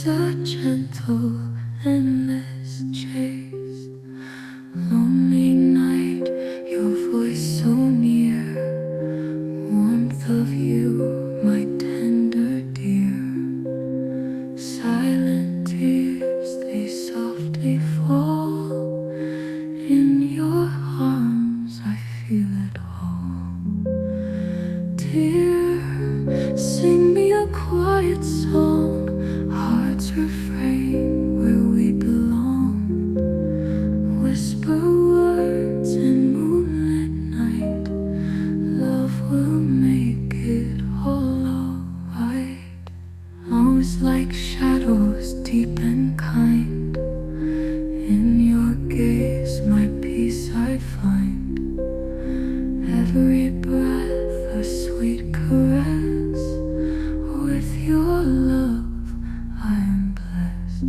Love's a gentle, endless chase. Lonely night, your voice so near. Warmth of you, my tender dear. Silent tears, they softly fall. In your arms I feel it all. Dear, sing me a quiet song. Hearts refrain where we belong. Whisper words in moonlit night. Love will make it all alright. Arms like shadows, deep and kind. In your gaze my peace I find. Every breath a sweet caress. With your love I am blessed.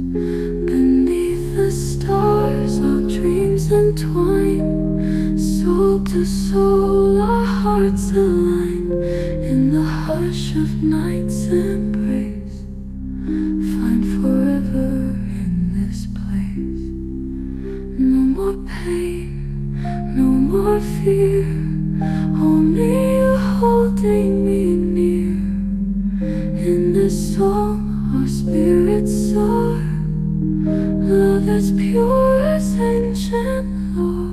Beneath the stars our dreams entwine. Soul to soul our hearts align. In the hush of night's embrace, find forever in this place. No more pain, no more fear. Only you holding me near. In this song our spirits soar. Love as pure as ancient lore.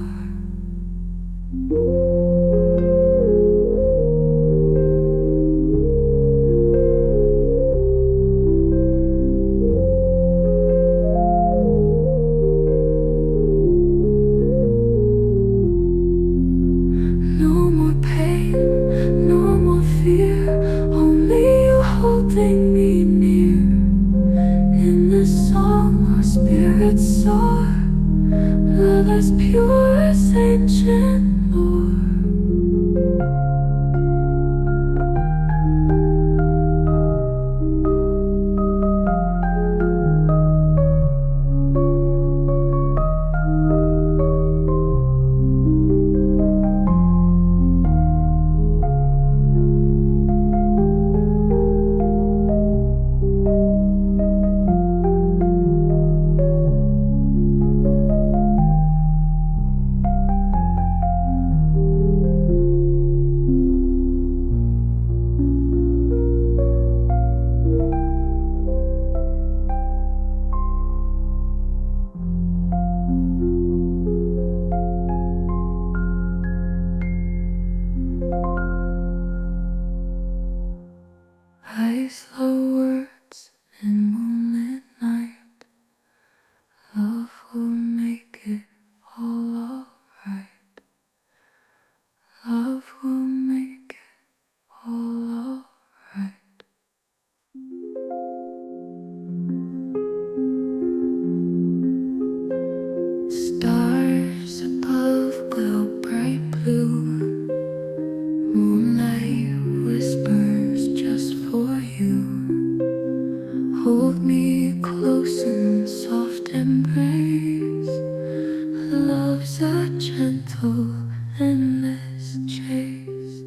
Holding me near. In this song our spirits soar. Love as pure as ancient lore. Slow words in moonlit night. Love will make it all alright. Love will make it all alright. Stars above glow bright blue. Moonlight whispers just for you. Hold me close in soft embrace. Love's a gentle, endless chase.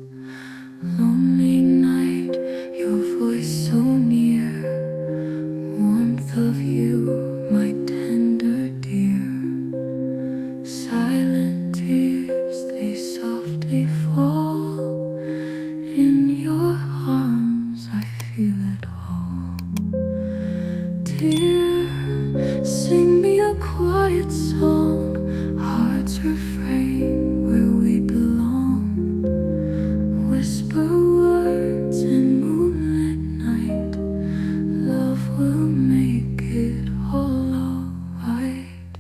Lonely night, your voice so near. Warmth of you, my tender dear. Silent tears, they softly fall. In your arms I feel it all. Dear, sing me a quiet song. Hearts refrain where we belong. Whisper words in moonlit night. Love will make it all alright.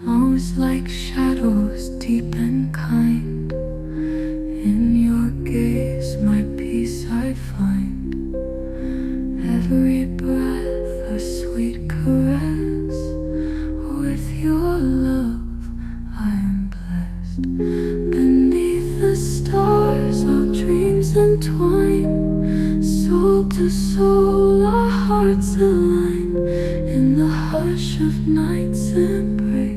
Arms like shadows, deep and kind. In your gaze my peace I find. Every breath a sweet caress. With your love I am blessed. Beneath the stars our dreams entwine. Soul to soul our hearts align. In the hush of night's embrace,